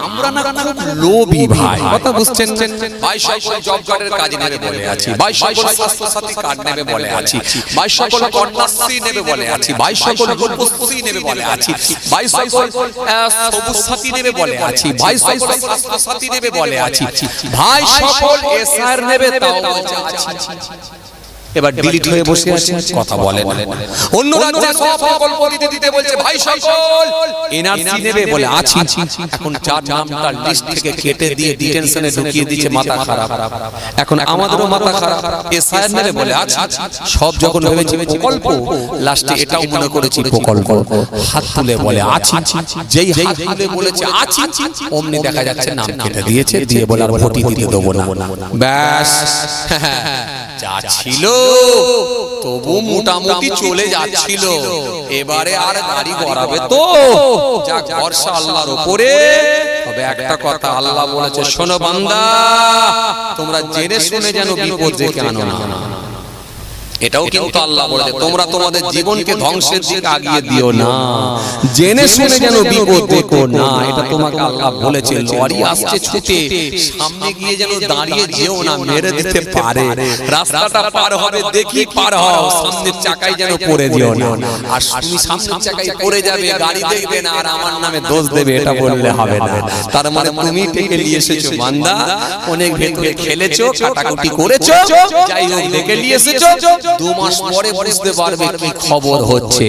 আমরা না খুব লোভী ভাই, কথা বুঝছেন? ভাই সকল জব কার্ডের কাজ নেবে বলে আছি, ভাই সকল স্বাস্থ্য সাথী কার্ড নেবে বলে আছি, ভাই সকল কন্যাশ্রী নেবে বলে আছি, ভাই সকল রূপশ্রী নেবে বলে আছি, ভাই সকল সবুজ সাথী নেবে বলে আছি, ভাই সকল স্বাস্থ্য সাথী নেবে বলে আছি, ভাই সকল এসআর নেবে তাও বলছে আছি। এবার ডিলিট হয়ে বসে আছে, কথা বলে না। অন্য রাজ্যে সব প্রকল্প দিতে বলছে ভাই সকল এনআরসি নেবে বলে আছি। এখন যার নামটা লিস্ট থেকে কেটে দিয়ে ডিটেনশনে ঢুকিয়ে দিচ্ছে, মাথা খারাপ। এখন আমাদেরও মাথা খারাপ, এসআইআর নেবে বলে আছি। সব যখন ভেবেছি প্রকল্প, লাস্টে এটাও মনে করেছি প্রকল্প। হাত তুলে বলে আছি, যেই হাত তুলে বলেছে আছি, অমনি দেখা যাচ্ছে নাম কেটে দিয়েছে, দিয়ে বলে আর ভোটই দিতে দেবো না। ব্যাস, যা ছিল তবু মোটামুটি চলে যাচ্ছিল, এবারে আর গাড়ি গড়াবে তো, যাক ভরসা আল্লাহর উপরে। তবে একটা কথা আল্লাহ বলেছে, শোনো বান্দা, তোমরা জেনে শুনে যেন বিপদ ডেকে আনো না। এটাও কিন্তু আল্লাহ বলেছে, তোমরা তোমাদের জীবনকে ধ্বংসের দিকে আগিয়ে দিও না, জেনে শুনে যেন বিপদ দেখো না। এটা তোমাকে আল্লাহ বলেছে। লরি আসছে ছুটে, সামনে গিয়ে যেন দাঁড়িয়ে যেও না, মেরে দিতে পারে। রাস্তাটা পার হবে দেখি পার হও, সামনের চাকায় যেন পড়ে যেও না। আর তুমি সামনের চাকায় পড়ে যাবে, গাড়ি দেখবে না আর আমার নামে দোষ দেবে, এটা বললে হবে না। তার মানে তুমি টেকে নিয়ে এসেছো বান্দা, অনেক ভেতরে খেলেছো, কাটাকুটি করেছো, যাই হোক দেখে নিয়ে এসেছো। 2 মাস পরে বুঝতে পারবে কি খবর হচ্ছে।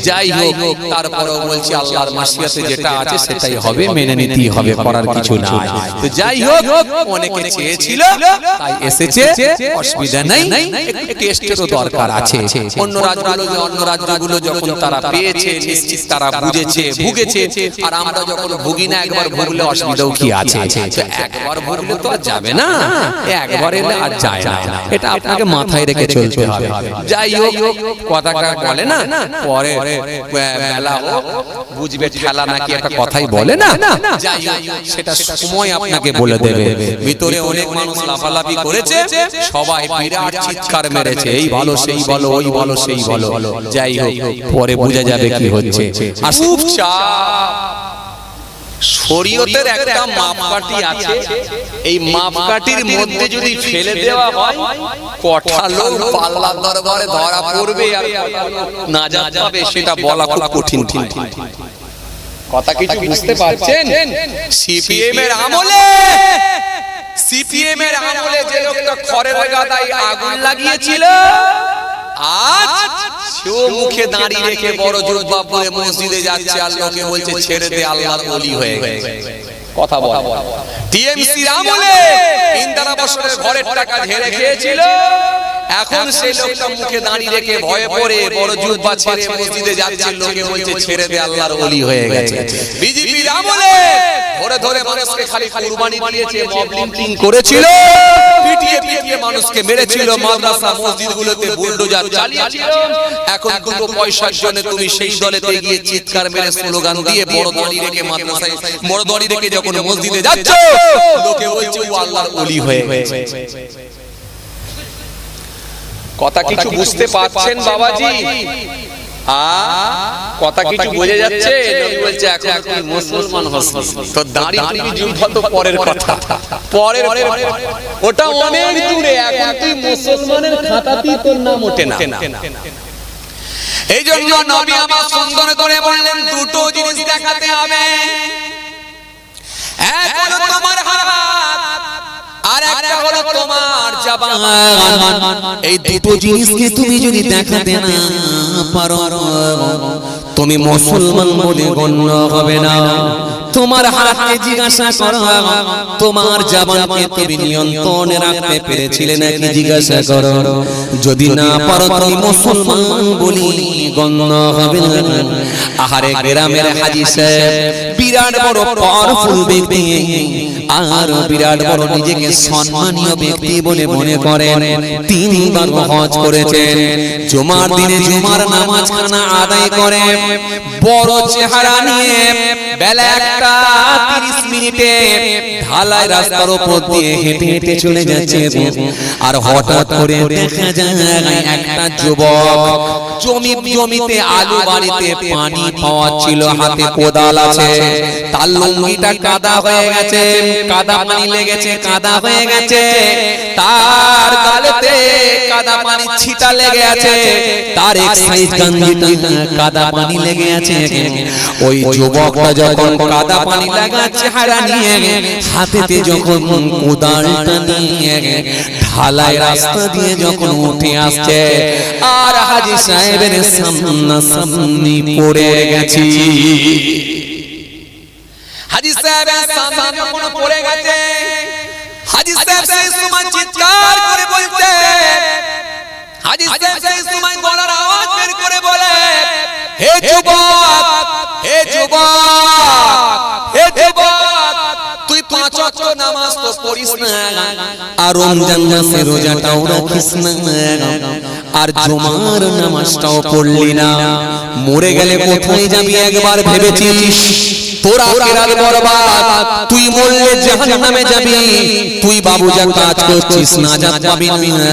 যাই হোক, তারপরেও বলছি আল্লাহর মাশিয়াতে যেটা আছে সেটাই হবে, মেনে নিতেই হবে, করার কিছু নাই। তো যাই হোক, অনেকে চেয়েছিল তাই এসেছে, অসুবিধা নাই। একটু টেস্টেরও দরকার আছে। অন্য রাজ্যগুলো যখন তারা পেয়েছে, নিশ্চিত তারা বুঝেছে, ভুগেছে। আর আমরা যখন ভুগি না, একবার ভুগলে অসুবিধাও কি আছে? তো একবার ভুগলে তো আর যাবে না, একবার এলে আর যায় না। এটা আপনাকে মাথায় রেখে চলতে হবে। যাই হোক, কথাটা বলে না, পরে বেলা হোক বুঝবে ঠেলা নাকি একটা কথাই বলে না। যাই হোক, সেটা সময় আপনাকে বলে দেবে। ভিতরে অনেক মানুষ লাফালাফি করেছে, সবাই বিরাট চিৎকার মেরেছে, এই ভালো সেই ভালো, ওই ভালো সেই ভালো। যাই হোক, পরে বোঝা যাবে কি হচ্ছে। আর খুব শরীয়তের একটা মাপকাঠি আছে, এই মাপকাঠির মধ্যে যদি ফেলে দেওয়া হয়, কটা লোক পাল্লা দরবারে ধরা পড়বে আর নাজাত পাবে, সেটা বলা খুব কঠিন। কথা কিছু বুঝতে পারছেন? সিপিএম এর আমলে যে লোকটা খড়ের গাদায় আগুন লাগিয়েছিল, আজ সেও মুখে দাঁড়িয়ে রেখে বড় জুব্বা পরে মসজিদে যাচ্ছে, আর লোকে বলছে ছেড়ে দে, আল্লাহর ওলি হয়ে গেছে। কথা বল। টিএমসির আমলে ইন্দিরা বসরের ঘরের টাকা ঝেড়ে খেয়েছিল, এখন সেই লোকটা মুখে দাঁড়িয়ে রেখে ভয়ে পড়ে বড় জুব্বা ছেড়ে মসজিদে যাচ্ছে, লোকে বলছে ছেড়ে দে, আল্লাহর ওলি হয়ে গেছে। বিজেপির আমলে ধরে ধরে মানুষকে খালি কুরবানি দিয়েছে, মব লিঞ্চিং করেছিল, পিটিয়ে মানুষকে মেরেছিল, মাদ্রাসা মসজিদগুলোতে বুলডোজার চালিয়েছিল। এখন দুটো পয়সার জন্য তুমি সেই দলেতে গিয়ে চিৎকার মেরে স্লোগান দিয়ে বড় দাড়ি রেখে মাদ্রাসায়, বড় দাড়ি রেখে যখন মসজিদে যাচ্ছ, লোকে বলছে ও আল্লাহর ওলি হয়ে গেছে। কথা কিছু বুঝতে পারছেন বাবাজি? কথা কিছু বোঝা যাচ্ছে? নবী বলছে এখন তুই মুসলমান হস, তো দাড়ি টুপি জুব্বা তো পরের কথা, পরের ওটা অনেক দূরে। এখন তুই মুসলমানের খাতাতেই তোর নাম ওঠে না। এই জন্য নবী আমার সুন্দর করে বললেন, দুটো জিনিস দেখাতে হবে, এক হলো তোমার হাত, আর একটা হলো তোমার জবান। এই দুটো জিনিসকে তুমি যদি দেখাতে না পারো, তুমি মুসলমান বলে গণ্য হবে না। তোমার হাতকে জিজ্ঞাসা করো, তোমার জবানকে তুমি নিয়ন্ত্রণে রাখতে পেরেছিলে নাকি জিজ্ঞাসা করো। যদি না পারো, তুমি মুসলমান বলি গণ্য হবে না। আহারে গ্রামের হাজী সাহেব বিরাট বড় পাওয়ারফুল ব্যক্তি, আর বিরাট বড় নিজেকে সম্মানীয় ব্যক্তি বলে মনে করেন। 3 বার হজ করেছেন, জুমার দিনে জুমার নামাজ খানা আদায় করে, বড় চেহারা নিয়ে বেলা 1:30 মিনিটে ঢালাই রাস্তার উপর দিয়ে হেঁটে হেঁটে চলে যাচ্ছে আর হঠাৎ করে দেখা যায় একটা যুবক জমিতে আলু বাড়িতে পানি পাওয়াচ্ছিল, হাতে কোদাল আছে, তার লুঙ্গিটা কাদা হয়ে গেছে, কাদা পানি লেগেছে, কাদা হয়ে গেছে, তার গালেতে কাদা পানি ছিটা লেগে আছে, তার এক সাইড গঞ্জিটা কাদা পানি লেগে আছে। ওই যুবকটা যখন কাদা পানি লাগা চেহারা নিয়ে হাতেতে যখন কোদালটা নিয়ে ঢালাই রাস্তা দিয়ে যখন উঠে আসছে আর হাজী সাহেবের সামনাসামনি পড়ে গেছি। হাজী সাহেবের সামনে যখন পড়ে গেছে, হাজী সাহেব সেই সময় চিৎকার করে বলছে, হাজী সাহেব সেই সময় গলার আওয়াজ বের করে বলে, হে যুবক, হে যুবক, হে যুবক, তুই পাঁচ ওয়াক্ত নামাজ তো পড়িস না, আর রমজান মাসে রোজাটাও রাখিস না, আর জুমার নামাজটাও পড়লি না, মরে গেলে কোথায় যাবি একবার ভেবেছিস? তোর আখিরাত বরবাদ, তুই মরলে জাহান্নামে যাবি, তুই বাবু যা কাজ করছিস নাজাত পাবি না।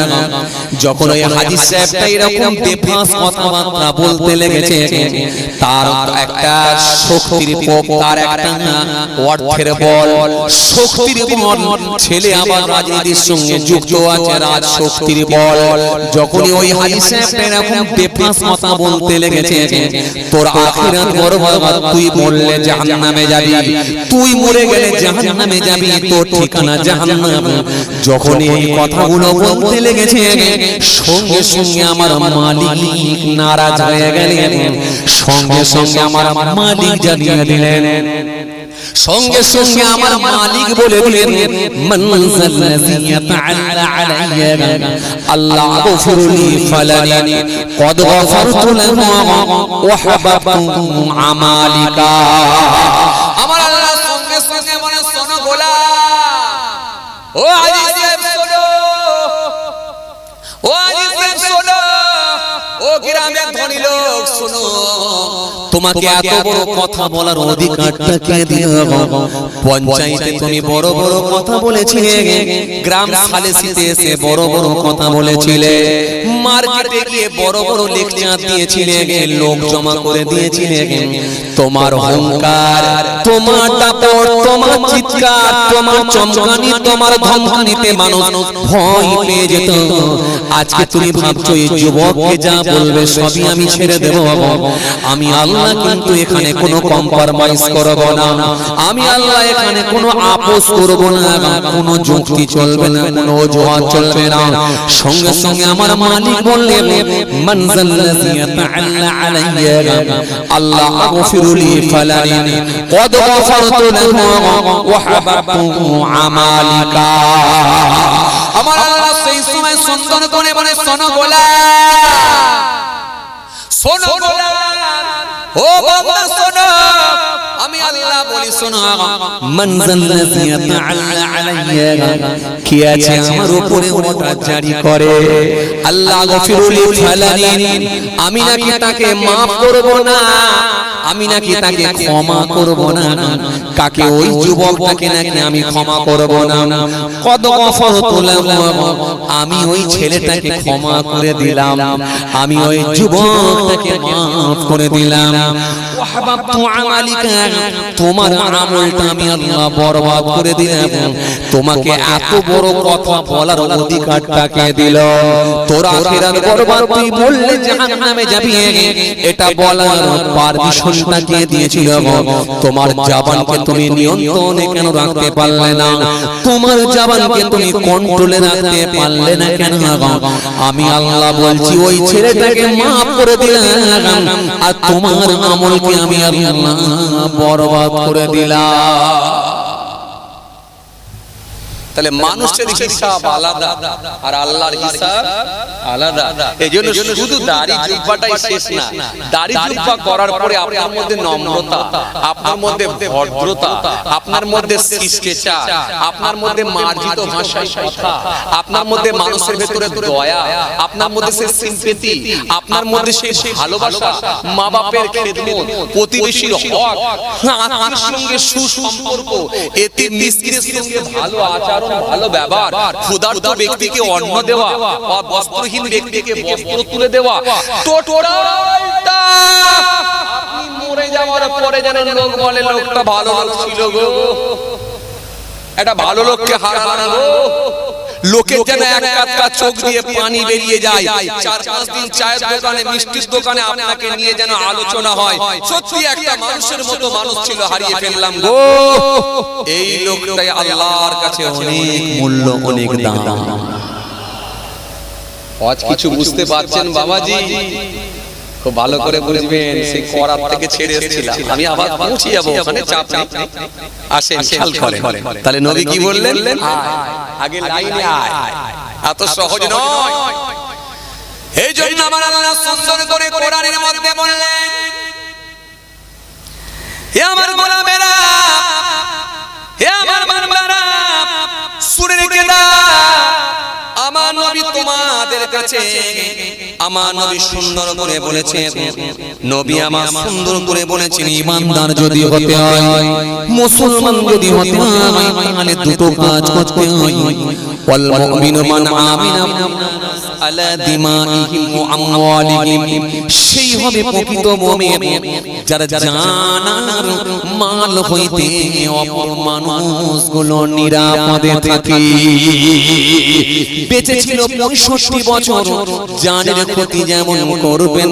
যখন ওই হাজী সাহেবটা এরকম বেফাঁস কথাবার্তা বলতে লেগেছে, তার একটা শক্তির পোক, তার একটা অর্থের বল, শক্তির বল, ছেলে আবার রাজনীতির সঙ্গে যুক্ত আছে, রাজ শক্তির বল। যখনই ওই হাজী সাহেবটা এরকম বেফাঁস কথা বলতে লেগেছে, তোর আখিরাত বরবাদ, তুই মরলে জাহান্নামে যাবি, তুই মরে গেলে জাহান্নামে যাবি, তোর ঠিকানা জাহান্নাম। যখন এই কথাগুলো বলতে লেগেছে, সঙ্গে সঙ্গে আমার মালিক নারাজ হয়ে গেলেন, সঙ্গে সঙ্গে আমার মালিক জানিয়ে দিলেন, সঙ্গে সঙ্গে আমার মালিক বলে দিলেন, মান যাল্লাযী ইয়াতাআল্লা আলাইয়া আল্লাহ গফিরলি ফালানি কদ গফারতু লাহু ওয়া হাবাবতু আমালিকা। আমার আল্লাহ সঙ্গে সঙ্গে মনে শোনো গোলা, ও হাজী সাহেব শোনো, ও হাজী সাহেব শোনো, ও গ্রামের ধনী লোক শোনো, তোমাকে এত বড় কথা বলার অধিকারটা কে দিল? পঞ্চায়েতে তুমি বড় বড় কথা বলেছিলে, গ্রাম সালিসিতে এসে বড় বড় কথা বলেছিলে, মার্কেটে গিয়ে বড় বড় লেকচার দিয়েছিলে, লোক জমা করে দিয়েছিলে। তোমার অহংকার, তোমার দাপট, তোমার চিৎকার, তোমার চমকানি, তোমার ধমকানিতে মানুষ ভয় পেয়ে যেত। আজকে তুমি ভাবছো এই যুবককে যা বলবে সবই আমি ছেড়ে দেব। আমি আল্লাহ কিন্তু এখানে কোনো কম্প্রোমাইজ করব না, আমি আল্লাহ এখানে কোনো আপোষ করব না, কোনো যুক্তি চলবে না, কোনো অজুহাত চলবে না। সঙ্গে সঙ্গে আমার মালিক বললেন, মান যাল্লাযী ইয়াতাআল্লা আলাইয়া আল্লাহ গফিরলি ফালানি কদ গফারতু লাহু ওয়া হাবাবতু আমালিকা। আমার আল্লাহ সেই সময় সুন্দর করে বলে, শোনো গোলা, শোনো গোলা, ও বাবা শোনো, আমি আল্লাহ বলি শোনো, মান যাল্লাযী ইয়াতাআল্লা আলাইয়া, কে আছে আমার উপরে অর্ডার জারি করে, আল্লাহ গফিরলি ফালানি, আমি নাকি তাকে maaf করব না, আমি নাকি তাকে ক্ষমা করব না। কাকে? ওই যুবকটাকে নাকি আমি ক্ষমা করব না। কদ গফারতু লাহু, আমি ওই ছেলেটাকে ক্ষমা করে দিলাম, আমি ওই যুবকটাকে maaf করে দিলাম। ওয়া হাবাবতু আমালিকা, তোমার আমলটা আমি আল্লাহ বরবাদ করে দিলাম। তোমাকে এত বড় কথা বলার অধিকারটা কে দিল? তোর আখিরাত বরবাদ, তুই বললে জাহান্নামে যাবি, এটা বলার পারমিশনটা কে দিয়েছিল? তোমার জবানকে তুমি নিয়ন্ত্রণে কেন রাখতে পারলে না? তোমার জবানকে তুমি কন্ট্রোলে রাখতে পারলে না কেন? আমি আল্লাহ বলছি ওই ছেলেটাকে maaf করে দিলাম, আর তোমার আমলকে আমি আল্লাহ বরবাদ করে দিলাম। তাহলে মানুষের হিসাব আলাদা আর আল্লাহর হিসাব আলাদা। এইজন্য শুধু দাড়ি জুব্বাটাই শেষ না, দাড়ি জুব্বা করার পরে আপনার মধ্যে নম্রতা, আপনার মধ্যে ভদ্রতা, আপনার মধ্যে শিষ্টাচার, আপনার মধ্যে মার্জিত ভাষায় কথা, আপনার মধ্যে মানুষের ভেতরে দয়া, আপনার মধ্যে সেই সিম্পেথি, আপনার মধ্যে সেই ভালোবাসা, মা বাপের খেদমত, প্রতিবেশীর হক, আত্মীয়ের সঙ্গে সুসম্পর্ক, এতিম মিসকিনের সঙ্গে ভালো আচরণ, ভালো ব্যবহার, ক্ষুধার্ত ব্যক্তিকে অন্ন দেওয়া, বস্ত্রহীন ব্যক্তিকে বস্ত্র তুলে দেওয়া, টোটালটা আপনি মরে যাওয়ার পরে জানেন লোক বলে লোকটা ভালো লোক ছিল গো, একটা ভালো লোককে হারালাম গো। লোকের যেন এক কাতরা চোখ দিয়ে পানি বেরিয়ে যায়, 4-5 দিন চায়ের দোকানে, মিষ্টির দোকানে আপনাকে নিয়ে যেন আলোচনা হয়, সত্যি একটা মানুষের মতো মানুষ ছিল, হারিয়ে ফেললাম গো। এই লোকটাই আল্লাহর কাছে অনেক মূল্য, অনেক দাম। আজ কিছু বুঝতে পারছেন বাবাজি? খুব ভালো করে বুঝবেন। সেই করার থেকে ছেড়ে এসেছিলাম, আমি আবার পৌঁছে যাবো ওখানে, চাপ নেই, আসেন খেয়াল করেন। তাহলে নবী কি বললেন? আগে লাইনে আয়, এত সহজ নয়। এই জন্য আমার আল্লাহ সুন্দর করে কোরআনের মধ্যে বললেন, হে আমার গোলামেরা, হে আমার বান্দারা, শুনে রেখে দাও, আমার নবী তোমাদের কাছে, আমার নবী সুন্দর করে বলেছেন, নবী আমার সুন্দর করে বলেছেন, ইমানদার যদি হতে হয়, মুসলমান যদি হতে হয়, তাহলে দুটো কাজ করতে হয়। ওয়াল মুমিনু মান আমিনা আলা দিমাইহিম ওয়া আমওয়ালিহিম, সেই হবে প্রকৃত মুমিন যারা জানার মাল হইতে অপর মানুষগুলো নিরাপদে থাকে। বেঁচে ছিল 65 বছর, জানের ক্ষতি যেমন করবেন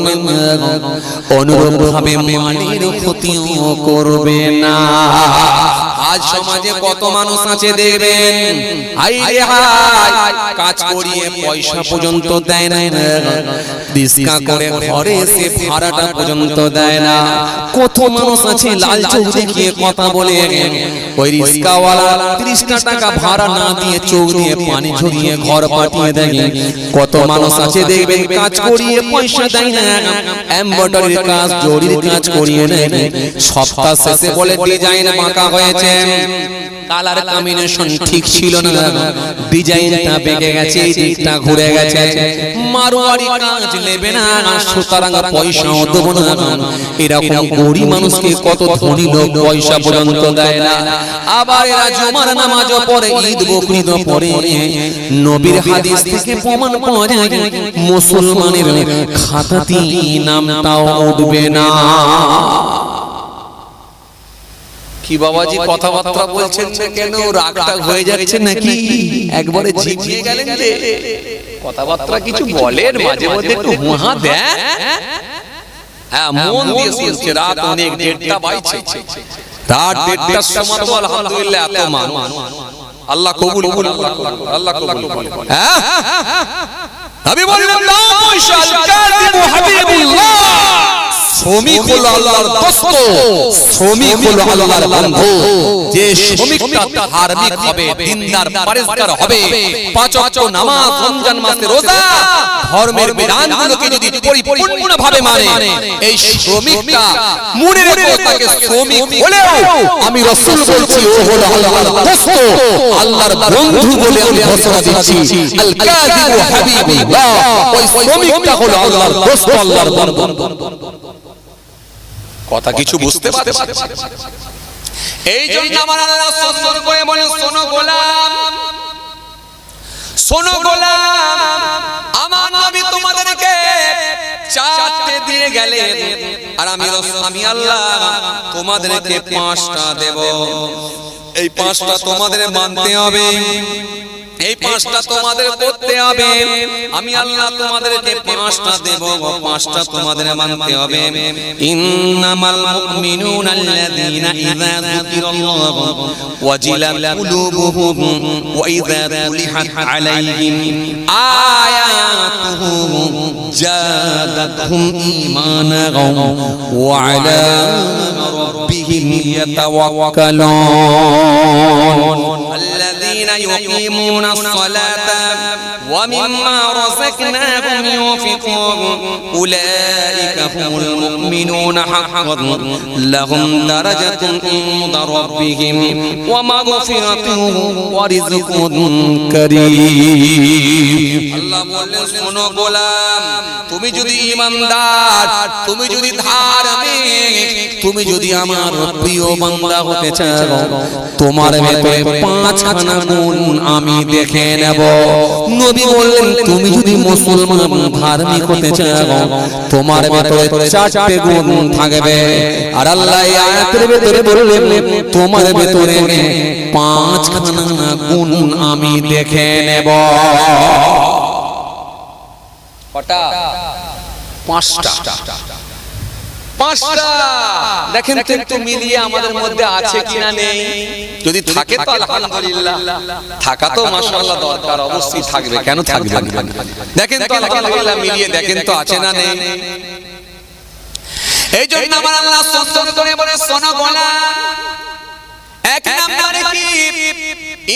অনুরূপ ভাবে মালের ক্ষতিও করবে না। আজ সমাজে কত মানুষ আছে দেখবেন, হাই রে হাই, কাজ করিয়ে পয়সা পর্যন্ত দেয় না, রিস্কা করে ঘরে এসে ভাড়াটা পর্যন্ত দেয় না। কত মানুষ আছে লাল চোখ দেখিয়ে কথা বলে, ওই রিস্কাওয়ালা 30 টাকা ভাড়া না দিয়ে চোখ দিয়ে পানি ঝরিয়ে ঘর পাঠিয়ে দেয়। কত মানুষ আছে দেখবেন কাজ করিয়ে পয়সা দেয় না, এমব্রয়ডারির কাজ, জরির কাজ করিয়ে নেয়, সপ্তাহ শেষে বলে ডিজাইন বাঁকা হয়েছে, কালার কম্বিনেশন ঠিক ছিল না, ডিজাইনটা বেঁকে গেছে, দিকটা ঘুরে গেছে, মারোয়ারি কাজ নেবে না, সুতরাং পয়সাও দেব না। এরকম গরিব মানুষকে কত ধনী লোক পয়সা পর্যন্ত দেয় না। আবার এরা জুমার নামাজও পড়ে, ঈদ বকরিদও পড়ে, নবীর হাদিস থেকে প্রমাণ পাওয়া যায় মুসলমানের খাতাতে নামটাও উঠবে না। কি বাবাজি কথাবার্তা বলছেন না কেন? রাগটা হয়ে যাচ্ছে নাকি? একবারে ঝিমিয়ে গেলেন যে? কথাবার্তা কিছু বলেন, মাঝে মধ্যে একটু হুহা দেন। হ্যাঁ, মন দিয়ে শুনছে। রাত অনেক, 1:30 বাজছে। রাত 1:30টার সময় তো আলহামদুলিল্লাহ এত মান, আল্লাহ কবুল করুন, আল্লাহ কবুল করুন। হ্যাঁ, আমি বললাম না পয়সা আল-কাযিবু হাবিবুল্লাহ, শ্রমিক হলো আল্লাহর দোস্ত, শ্রমিক হলো আল্লাহর বন্ধু। যে শ্রমিকটা ধার্মিক হবে, দিনদার, পরেজগার হবে, 5 ওয়াক্ত নামাজ, রমজান মাসে রোজা, ধর্মের বিধানগুলোকে যদি পরিপূর্ণভাবে মানে, এই শ্রমিকটা মনে রেখো, তাকে শ্রমিক হলেও আমি রাসূল বলছি ও হলো আল্লাহর দোস্ত, আল্লাহর বন্ধু বলে আমি ঘোষণা দিচ্ছি। আল-কাযিবু হাবিবুল্লাহ, ওই শ্রমিকটা হলো আল্লাহর দোস্ত, আল্লাহর বন্ধু। কথা কিছু বুঝতে পারছেন? এই জন্য আমার আল্লাহ সুন্দর করে বলেন, শোনো গোলাম, শোনো গোলাম, আমার নবী তোমাদেরকে 4টে দিয়ে গেলেন, আর আমি আল্লাহ তোমাদেরকে 5টা দেব। এই 5টা তোমাদের মানতে হবে, এই 5টা তোমাদের করতে হবে। আমি আল্লাহ তোমাদেরকে 5টা দেব, 5টা তোমাদের মানতে হবে। ইন্নামাল মুমিনুনা আল্লাযীনা ইযা যুকিরাল্লাহু ওয়াজিলাত কুলুবুহুম ওয়া ইযা তুলিহাত আলাইহিম আয়াতুহু জাদাতহুম ঈমানান ওয়া আলা রাব্বিহিম ইয়াতাওয়াক্কালুন। আল্লাযীনা ইউকিমুনাস সালাতা ওয়া মিম্মা রাযাকনাহুম ইউনফিকুন উলাইকা হুমুল মুমিনুনা হাক্কান লাহুম দারাজাতুন ইনদা রাব্বিহিম ওয়া মাগফিরাতুন ওয়া রিজকুন কারীম। আল্লাহ বললেন, শোনো গোলাম, তুমি যদি ঈমানদার, তুমি যদি ধার্মিক, তুমি যদি আমার প্রিয় বান্দা হতে চাও, তোমার ভেতরে 5খানা গুণ আমি দেখে নেব। নবী বললেন, তুমি যদি মুসলমান ধার্মিক হতে চাও, তোমার ভেতরে 4টে গুণ থাকবে। আর আল্লাহ এই আয়াতের ভেতরে বললেন, তোমার ভেতরে 5খানা গুণ আমি দেখে নেব। কটা? 5টা। দেখেন তো একটু মিলিয়ে আমাদের মধ্যে আছে কিনা নেই। যদি থাকে তো আলহামদুলিল্লাহ, থাকা তো মাশাআল্লাহ দরকার, অবশ্যই থাকবে, কেন থাকবে না? দেখেন তো আলহামদুলিল্লাহ মিলিয়ে দেখেন তো আছে না নেই। এই জন্য আমার আল্লাহ সুন্দর করে বলে, শোনো গোলাম, এক নম্বরে কি,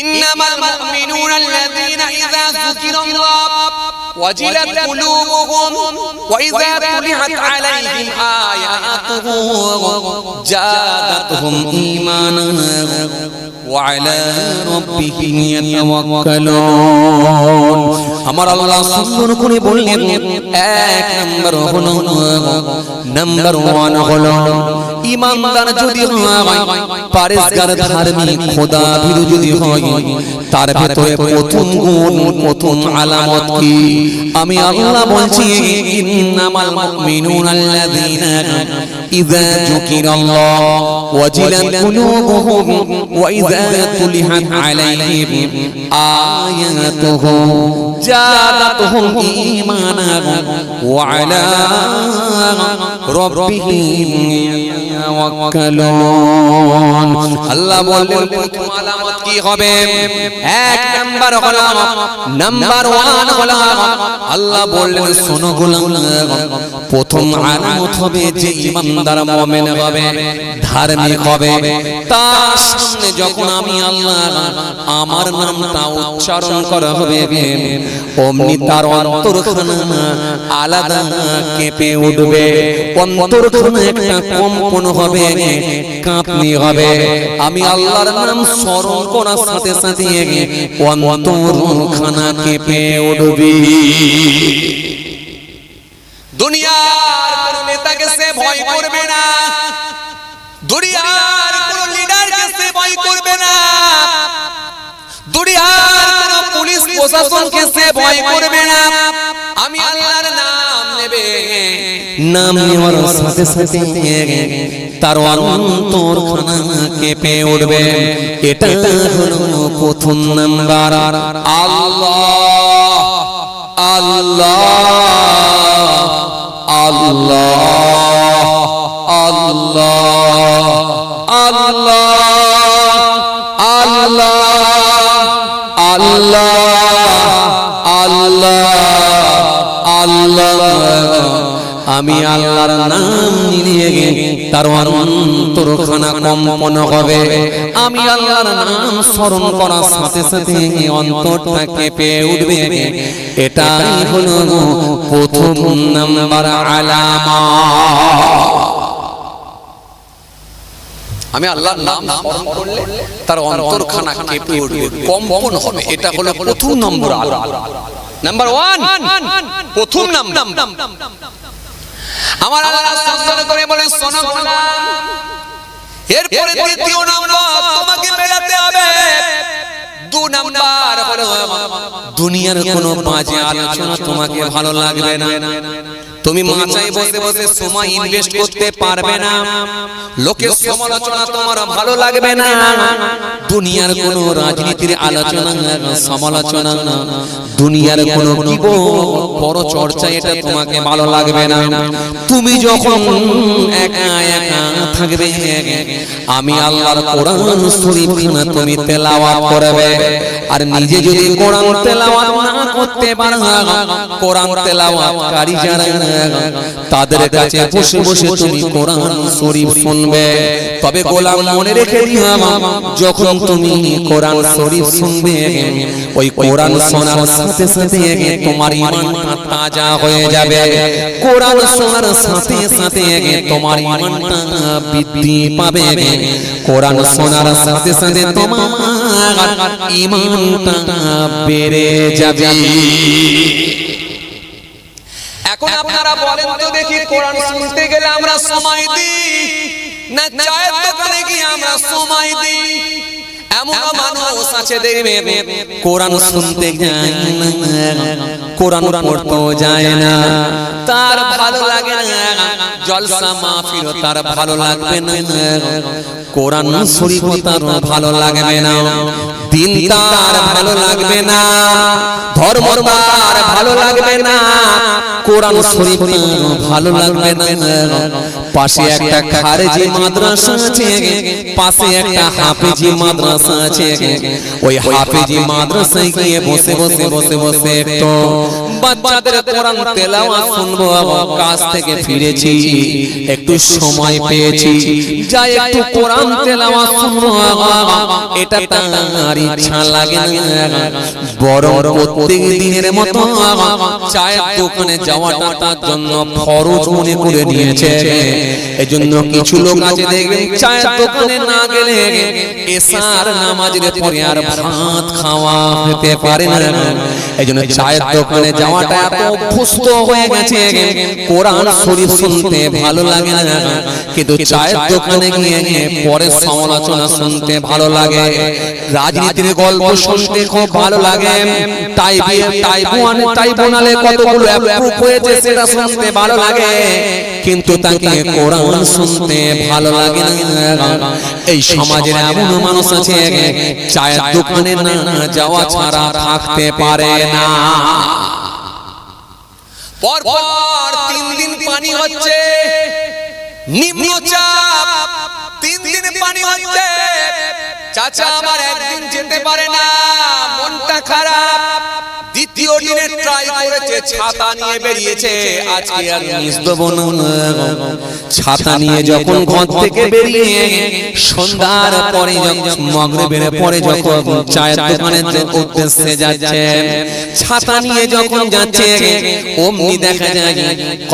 ইন্নামাল মুমিনুনা আল্লাযীনা ইযা যুকিরাল্লাহ ওয়াজিলাত কুলুবুহুম ওয়া ইযা তুলিয়াত আলাইহিম আয়াতুহু জাদাতহুম ঈমানান ওয়া আলা রাব্বিহিম ইয়াতাওয়াক্কালুন। আমার আল্লাহ সুন্দর করে বললেন, এক নম্বর হলো, নাম্বার 1 হলো ঈমানদার যদি হয়, পরেশগার ধার্মিক খোদা ভীরু যদি হয়, তার ভিতরে প্রথম গুণ, প্রথম আলামত কি? আমি আল্লাহ বলছি, ইন্নামাল মুমিনুনা আল্লাযীনা ইযা যুকিরাল্লাহ ওয়াজিলাত কুলুবুহুম ওয়া ইযা তুলিয়াত আলাইহিম আয়াতুহু জাদাতহুম ঈমানান ওয়া আলা রাব্বিহিম ইয়াতাওয়াক্কালুন। আল্লাহ বললেন, প্রথম আলামত কি হবে? এক নাম্বার হলো, নাম্বার 1 হলো, আল্লাহ বললেন, শোনো গোলাম, প্রথম আলামত হবে যে ঈমানদার মুমিন হবে, ধার্মিক হবে, তার সামনে যখন আমি আল্লাহ আমার নামটা উচ্চারণ করা হবে, অমনি তার অন্তরখানা আলাদা কেঁপে উঠবে, অন্তরখানা একটা কম্পন হবে, কাঁপনি হবে। আমি আল্লাহর নাম স্মরণ করার সাথে সাথে অন্তরখানা কেঁপে উঠবে। দুনিয়ার কোন নেতাকে সে ভয় করবে না, দুনিয়ার কোন লিডারকে সে ভয় করবে না, দুনিয়ার কোন পুলিশ প্রশাসনকে সে ভয় করবে না। আমি আল্লাহর নাম নেবে, নাম নেওয়ার সাথে সাথে তার অন্তরখানা কেঁপে উঠবে। এটা হলো প্রথম নাম্বার। আল্লাহ আল্লাহ আল্লাহ আল্লাহ আল্লাহ আল্লাহ আল্লাহ আল্লাহ আল্লাহ। আমি আল্লাহর নাম নিয়ে তার অন্তরখানা কম্পন হবে। আমি আল্লাহর নাম স্মরণ করার সাথে সাথে অন্তরটা কেঁপে উঠবে। এটাই হলো প্রথম নাম্বার আলামত। আমি আল্লাহর নাম স্মরণ করলে তার অন্তরখানা কেঁপে উঠবে, কম্পন হবে। এটা হলো প্রথম নম্বর আলামত, নাম্বার 1, প্রথম নাম্বার। আমার আল্লাহ সুন্দর করে বলে, শোনো গোলাম, এরপরে দ্বিতীয় নাম্বার তোমাকে মেলাতে হবে। 2 নাম্বার হলো, দুনিয়ার কোনো বাজে আলোচনা তোমাকে ভালো লাগবে না। তুমি মাচায় বসে বসে সময় ইনভেস্ট করতে পারবে না। লোকের সমালোচনা তোমার ভালো লাগবে না। দুনিয়ার কোনো রাজনীতির আলোচনা, সমালোচনা, দুনিয়ার কোনো বড় চর্চা, এটা তোমাকে ভালো লাগবে না। তুমি যখন একা একা থাকবে, আমি আল্লাহর কোরআন শরীফ তুমি তেলাওয়াত করবে। আর নিজে যদি কোরআন তেলাওয়াত না করতে পারো, কোরআন তেলাওয়াতকারী যারা তাদের কাছে বসে বসে তুমি কোরআন শরীফ শুনবে। তবে গোলাম মনে রেখে দিও, যখন তুমি কোরআন শরীফ শুনবে, ওই কোরআন শোনার সাথে সাথে তোমার ঈমানটা তাজা হয়ে যাবে। কোরআন শোনার সাথে সাথে তোমার ঈমানটা বৃদ্ধি পাবে। কোরআন শোনার সাথে সাথে তোমার ঈমানটা বেড়ে যাবে। এখন আপনারা বলেন তো দেখি, কোরআন শুনতে গেলে আমরা সময় দিই না চায়ের দোকানে গিয়ে আমরা সময় দিই? এমন মানুষ আছে দেখবেন কোরআন শুনতে যায় না, কোরআন পড়তে যায় না, তার ভালো লাগে না, জলসা মাহফিল তার ভালো লাগবে না, কোরআন শরীফ তার ভালো লাগবে না, দিন তার ভালো লাগবে না, ধর্ম তার ভালো লাগবে না, কোরআন শরীফ ভালো লাগবে না। পাশে একটা খারেজি মাদ্রাসা আছে, পাশে একটা হাফেজি মাদ্রাসা আছে, ওই হাফেজি মাদ্রাসায় গিয়ে বসে বসে বসে বসে একটু বাচ্চাদের কোরআন তেলাওয়াত শুনবো, কাজ থেকে ফিরেছি, একটু সময় পেয়েছি, যাই একটু কোরআন তেলাওয়াত শুনবো, এটা তার ইচ্ছা লাগে না, বরং প্রত্যেক দিনের মতো চায়ের দোকানে যাওয়াটা তার জন্য ফরজ মনে করে নিয়েছে। এজন্য কিছু লোক আছে দেখবেন চায়ের দোকানে না গেলে এশার নামাজের পরে আর ভাত খাওয়া হতে পারে না। এজন্য চায়ের দোকানে যাওয়াটা এত অভ্যস্ত হয়ে গেছে, কোরআন শরীফ শুনতে ভালো লাগে না, কিন্তু চায়ের দোকানে গিয়ে পরে সমালোচনা শুনতে ভালো লাগে, রাজনীতির গল্প শুনতে খুব ভালো লাগে, টাইবুনালে কতগুলো অ্যাপ্রুভ হয়েছে সেটা শুনতে ভালো লাগে, কিন্তু তাকে কোরআন শুনতে ভালো লাগে না। এই সমাজের এমন মানুষ আছে চায়ের দোকানে না যাওয়া ছাড়া থাকতে পারে না। পরপর 3 দিন পানি হচ্ছে, নিম্নচাপ, 3 দিন পানি হচ্ছে, চাচা আমার একদিন যেতে পারে না, মনটা খারাপ। দ্বিতীয় দিনে ট্রাই করেছে, ছাতা নিয়ে বেরিয়েছে, আজকে আর মিস দেব না। ছাতা নিয়ে যখন ঘর থেকে বেরিয়ে সন্ধ্যার পরে, মাগরিবের পরে যখন চায়ের দোকানের উদ্দেশ্যে যাচ্ছে, ছাতা নিয়ে যখন যাচ্ছে, অমনি দেখা যায়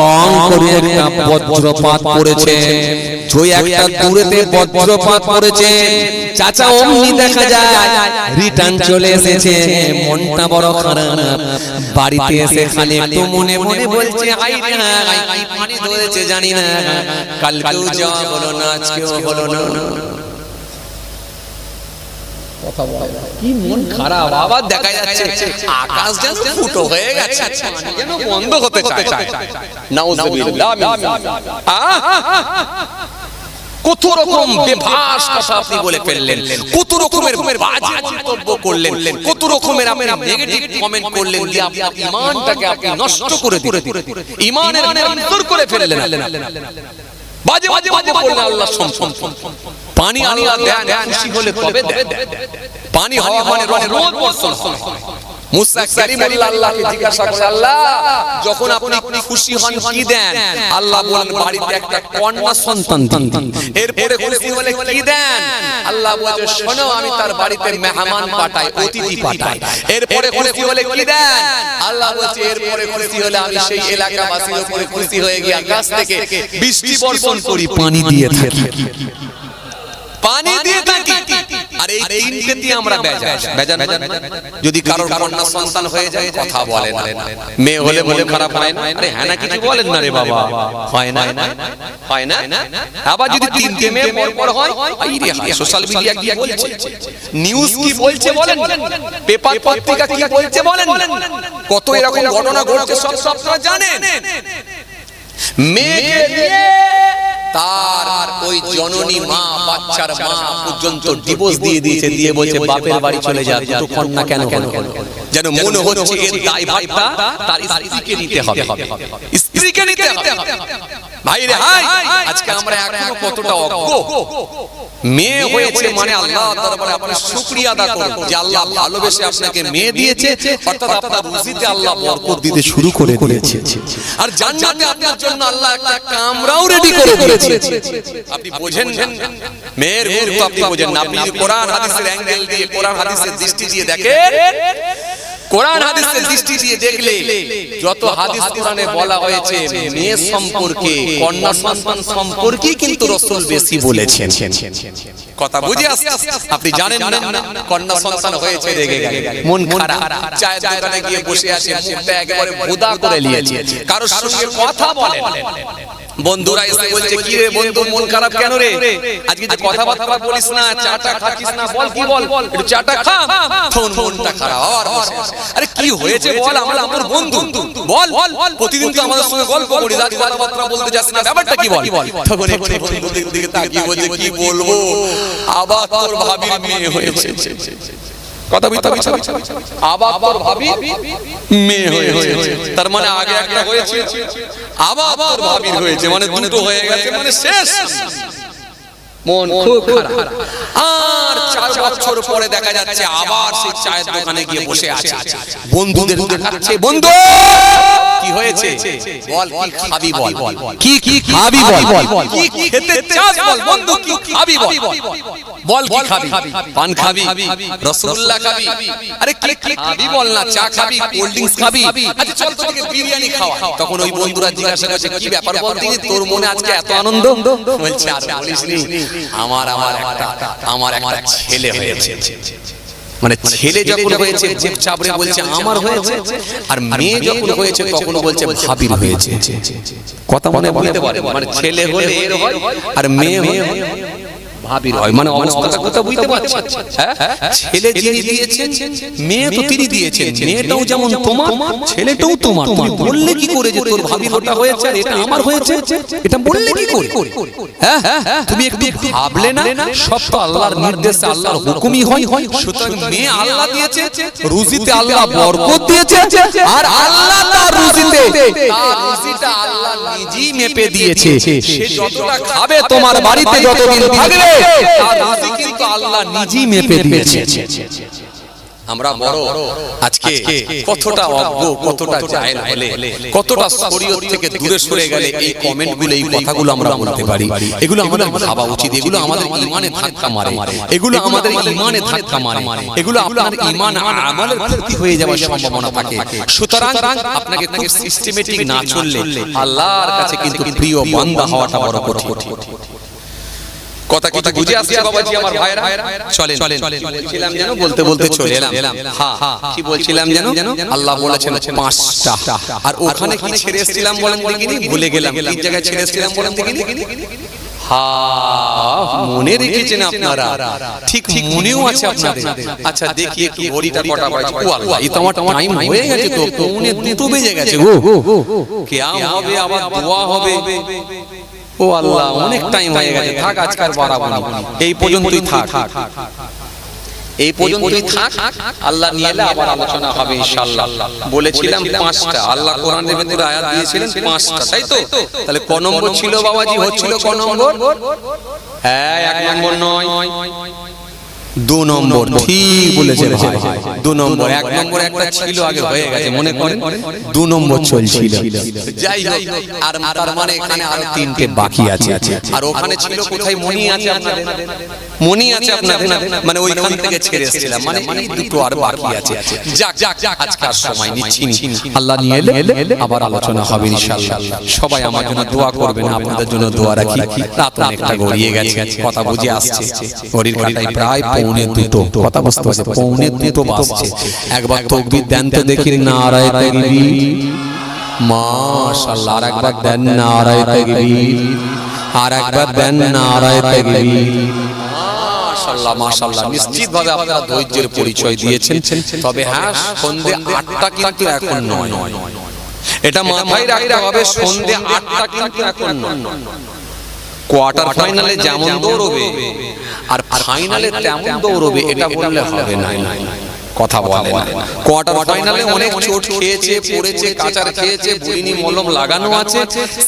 কম করে একটা বজ্রপাত পড়েছে, জয় একটা দূরেতে বজ্রপাত পড়েছে, চাচা অমনি দেখা যায় রিটার্ন চলে এসেছে, মনটা বড় খারাপ। বাড়িতে এসে খালি একটু মনে মনে বলছে, আই না পানি ধরেছে জানি না, কালকেও যাওয়া হলো না, আজকেও হলো না। কথা বলে কি মন খারাপ। আবার দেখা যাচ্ছে আকাশ যেন ফুটো হয়ে গেছে, যেন বন্ধ হতে চায়। নাউজুবিল্লাহ। কত রকম বেভাস কথা আপনি বলে ফেললেন, কত রকমের বাজে মন্তব্য করলেন, কত রকমের আপনি নেগেটিভ কমেন্ট করলেন, যে আপনার ঈমানটাকে আপনি নষ্ট করে দিলেন, ঈমানের অন্তর করে ফেললেন, বাজে বাজে বাজে বললেন। আল্লাহ পানি আল্লাহ দেন, খুশি হলে তবে দেন। পানি হওয়া মানে রহমত বর্ষণ হয়। মুসা কালিমুল্লাহ আল্লাহকে জিজ্ঞাসা করে, আল্লাহ যখন আপনি খুশি হন কি দেন? আল্লাহ বলেন বাড়িতে একটা কন্যা সন্তান দিন। এরপরে খুশি হলে কি দেন? আল্লাহ বলে শোনো আমি তার বাড়িতে মেহমান পাঠাই, অতিথি পাঠাই। এরপরে খুশি হলে কি দেন? আল্লাহ বলে এরপরে খুশি হলে আমি সেই এলাকাবাসীর উপরে খুশি হয়ে গিয়ে আকাশ থেকে বৃষ্টি বর্ষণ করি, পানি দিয়ে থাকি, পানি দিয়ে থাকি। আর এই তিনটেতে আমরা বেজান। যদি কারোর কন্যা সন্তান হয়ে যায় কথা বলে না, মেয়ে হলে মন খারাপ হয় না, আরে হ্যাঁ না কিছু বলেন না রে বাবা, হয় না, হয় না। আবার যদি তিনটে মেয়ে পরপর হয়, আইরে হায় সোশ্যাল মিডিয়া কি বলছে, নিউজ কি বলছে বলেন, পেপার পত্রিকা কি বলছে বলেন, কত এরকম ঘটনা ঘটছে সব আপনারা জানেন। মেয়ে তার ওই জননী মা, বাচ্চার মা পর্যন্ত ডিভোর্স দিয়ে দিয়েছে, দিয়ে বলছে বাপের বাড়ি চলে যা, দুটো কন্যা কেন? যেন মনে হচ্ছে এর দায়ভারটা তার স্ত্রীকে নিতে হবে। স্ত্রী স্ত্রীকে নিতে হবে। ভাই রে ভাই, আজকে আমরা এখনো কতটা অজ্ঞ। মেয়ে হয়েছে মানে আল্লাহ দরবারে আপনি শুকরিয়া আদা করুন যে আল্লাহ ভালোবেসে আপনাকে মেয়ে দিয়েছে, অর্থাৎ আপনার রুজিতে আল্লাহ বরকত দিতে শুরু করে দিয়েছে। আর জান্নাতে আপনার জন্য আল্লাহ একটা কামরাও রেডি করে দিয়েছে। আপনি বোঝেন মেয়ের গুরুত্ব, আপনি বোঝেন না। আপনি কোরআন হাদিসের অ্যাঙ্গেল দিয়ে, কোরআন হাদিসের দৃষ্টি দিয়ে দেখেন, কোরআন হাদিসের দৃষ্টি দিয়ে দেখলে যত হাদিস কোরআনে বলা হয়েছে মেয়ে সম্পর্কে, কন্যা সন্তান সম্পর্কে কিন্তু রাসূল বেশি বলেছেন। কথা বুঝে আসছে? আপনি জানেন না কন্যা সন্তান হয়েছে রেগে গেলে মন খারাপ, চায়ের দোকানে গিয়ে বসে আছে, মুখটা একেবারে ভোদা করে নিয়েছে, কারোর সঙ্গে কথা বলে। বন্ধুরা এসে বলছে কি রে বন্ধু মন খারাপ কেন রে, আজকে যে কথাবার্তা বলিস না, চাটা খাচ্ছিস না, বল কি বল, একটু চাটা খা, তখন মনটা খারাপ আবার বসে আছে। আরে কি হয়েছে বল, আমরা আমার বন্ধু, বল, প্রতিদিন তো আমাদের সঙ্গে গল্প করিস, আজ কথাবার্তা বলতে যাস না, ব্যাপারটা কি বল। তখন একটু বন্ধুদের দিকে তাকিয়ে বলছে কি বলবো, আবার তোর ভাবির মেয়ে হয়েছে। কথা বলতে আবার তোর ভাবি মেয়ে হয়েছে, তার মানে আগে একটা হয়েছে আবার তোর ভাবির হয়েছে, মানে দুটো হয়ে গেছে, মানে শেষ। মন খুব খারাপ। আর 4 বছর পরে দেখা যাচ্ছে আবার সেই চায়ের দোকানে গিয়ে বসে আছে, বন্ধুদের দেখাচ্ছে, বন্ধু কি হয়েছে বল, কি খাবি বল, কি খাবি বল, কি খেতে চাস বল, বন্ধু কি খাবি বল, বল কি খাবি, পান খাবি, রাসূলুল্লাহ খাবি, আরে কি খাবি বল না, চা খাবি, কোল্ড ড্রিঙ্কস খাবি, আচ্ছা চল তোকে বিরিয়ানি খাওয়া। তখন ওই বন্ধুরা জিজ্ঞাসা করছে কি ব্যাপার বল দিদি, তোর মনে আজকে এত আনন্দ? বলছে আর বলিসনি, আমার একটা ছেলে হয়েছে। মানে ছেলে যখন হয়েছে বুক চাপড়ে বলছে আমার হয়েছে, আর মেয়ে যখন হয়েছে তখন বলছে ভাবির হয়েছে। কথা মনে বলতে পারে, মানে ছেলে হলে এর হয় আর মেয়ে হলে ভাবির হয়, মানে অবস্থাটা কথা বুঝতে পারছেন? ছেলে যিনি দিয়েছেন, মেয়ে তো তিনি দিয়েছেন, মেয়েটাও যেমন তোমার, ছেলেটাও তোমার। তুমি বললে কি করে যে তোর ভাবির ওটা হয়েছে আর এটা আমার হয়েছে, এটা বললে কি করে? হ্যাঁ, তুমি একটু ভাবলে না? সব তো আল্লাহর নির্দেশে, আল্লাহর হুকুমই হয়। সুতরাং মেয়ে আল্লাহ দিয়েছে, রুজিতে আল্লাহ বরকত দিয়েছে, আর আল্লাহ তার রুজিতে, তার রুজিটা আল্লাহ নিজেই মেপে দিয়েছে। সে যতটা খাবে তোমার বাড়িতে যতদিন থাকবে, তার রুজি কিন্তু আল্লাহ নিজেই মেপে দিয়েছে। আমরা বড় আজকে কতটা অজ্ঞ, কতটা জাহেল হলে, কতটা শরীয়ত থেকে দূরে সরে গেলে এই কমেন্টগুলো, এই কথাগুলো আমরা বলতে পারি। এগুলো আমাদের ভাবা উচিত, এগুলো আমাদের ঈমানে ধাক্কা মারে, এগুলো আমাদের ঈমানে ধাক্কা মারে, এগুলো আপনার ঈমান আমলের ক্ষতি হয়ে যাওয়ার সম্ভাবনা থাকে। সুতরাং আপনাকে খুব সিস্টেমেটিক না চললে আল্লাহর কাছে কিন্তু প্রিয় বান্দা হওয়াটা বড় কঠিন। কথা কি বুঝে আসছে বাবাজি আমার ভাইরা? চলেন বলছিলাম যেন বলতে বলতে চলে এলাম। হ্যাঁ, কি বলছিলাম যেন? আল্লাহ বলেছেন 5টা, আর ওখানে কি ছেড়ে এসেছিলাম বলেন দেখিনি, ভুলে গেলাম। কি জায়গায় ছেড়ে এসেছিলাম বলেন দেখিনি? মনে রেখেছেন আপনারা, ঠিক মনেও আছে আপনাদের। আচ্ছা দেখি একটু ঘড়িটা কটা বাজে। ও আল্লাহ, এই তো আমার টাইম হয়ে গেছে, তো 1:45 বেজে গেছে গো। কিয়াম হবে, আবার দোয়া হবে। ও আল্লাহ, অনেক টাইম হয়ে গেছে, থাক আজকে আর বাড়াবো না, এই পর্যন্তই থাক, এই পর্যন্তই থাক। আল্লাহ নিয়ে এলে আবার আলোচনা হবে ইনশাআল্লাহ। বলেছিলাম 5টা, আল্লাহ কোরআনের ভিতরে আয়াত দিয়েছিলেন 5টা, তাই তো? তাহলে ক নম্বর ছিল বাবাজি? হচ্ছিল ক নম্বর? হ্যাঁ, 1 নম্বর নয়, 2 নম্বর। ঠিক বলেছেন ভাই, 2 নম্বর। 1 নম্বর একটা ছিল আগে, হয়ে গেছে, মনে করেন 2 নম্বর চলছিল। যাই হোক, আর তার মানে এখানে আরো 3টে বাকি আছে। আর ওখানে ছিল কোথায়, মনি আছে আপনাদের? মনি আছে আপনাদের, মানে ওইখান থেকে ছেড়ে এসেছিলাম, মানে এই দুটো আর বাকি আছে। যাক আজকে আর সময় নিচ্ছি, আল্লাহ নিয়ে এলে আবার আলোচনা হবে ইনশাআল্লাহ। সবাই আমার জন্য দোয়া করবেন, আপনাদের জন্য দোয়া রাখি। রাত অনেকটা গড়িয়ে গেছে, কথা বুঝে আসছে, ঘড়ির কাঁটায় প্রায় 1:45। কথা বুঝতে পারছে, 1:45 বাজছে। একবার তাকবীর দেন তো দেখি, নারায়ে তাকবীর, মাশাআল্লাহ। আর একবার দেন নারায়ে তাকবীর, আর একবার দেন নারায়ে তাকবীর, মাশাআল্লাহ মাশাআল্লাহ। নিশ্চিতভাবে আপনারা ধৈর্যের পরিচয় দিয়েছেন। তবে হ্যাঁ, সন্ধ্যে 8টা কিন্তু এখন নয়, এটা মাথায় রাখতে হবে। সন্ধ্যে 8টা কিন্তু এখন নয়। কোয়ার্টার ফাইনালে যেমন দৌড়বে আর ফাইনালে তেমন দৌড়বে, এটা বললে হবে না। কথা বলে না। কোয়ার্টার ফাইনালে অনেক চোট খেয়েছে, পড়েছে, কাচার খেয়েছে, বলিনি মলম লাগানো আছে।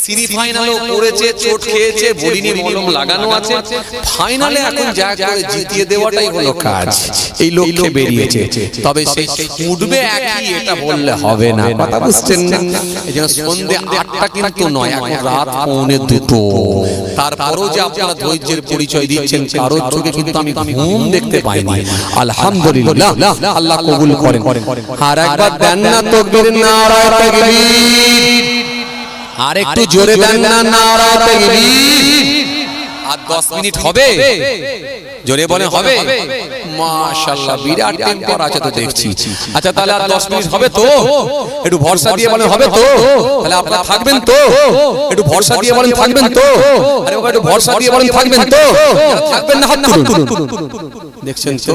সেমি ফাইনালেও পড়েছে, চোট খেয়েছে, বলিনি মলম লাগানো আছে। ফাইনালে এখন যা করে জিতিয়ে দেওয়াটাই হলো কাজ। এই লক্ষ্যে বেরিয়েছে। তবে সে উঠবে একই, এটা বললে হবে না। কথা বুঝছেন না? এই জন্য সন্ধ্যে 8টা কিন্তু নয়, এখন রাত 1:45। তারপরও যে আপনারা ধৈর্যের পরিচয় দিচ্ছেন, কারোর চোখে কিন্তু আমি ঘুম দেখতে পাইনি। আলহামদুলিল্লাহ, আল্লাহ কবুল করেন। আর একবার দেন না তাকবীর, নারায়ে তাকবীর। আর একটু জোরে দেন না, নারায়ে তাকবীর। আর 10 মিনিট হবে, জোরে বলে হবে। মাশাআল্লাহ, বিরাট টেম্পার আছে তো দেখছি। আচ্ছা তাহলে আর 10 মিনিট হবে তো? একটু ভরসা দিয়ে বলেন হবে তো? তাহলে আপনারা থাকবেন তো? একটু ভরসা দিয়ে বলেন থাকবেন তো? আরে বাবা, একটু ভরসা দিয়ে বলেন থাকবেন তো? থাকবেন না হাত তুলুন। দেখছেন তো?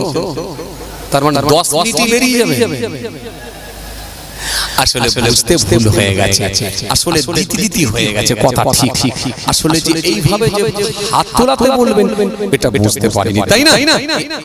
তার মানে 10 মিনিটই বেরিয়ে যাবে। আসলে বুঝতে ভুল হয়ে গেছে, আসলে দিতি হয়ে গেছে। কথা ঠিক, আসলে যে এইভাবে যে হাত তোলাতে বলবেন এটা বুঝতে পারিনি, তাই না?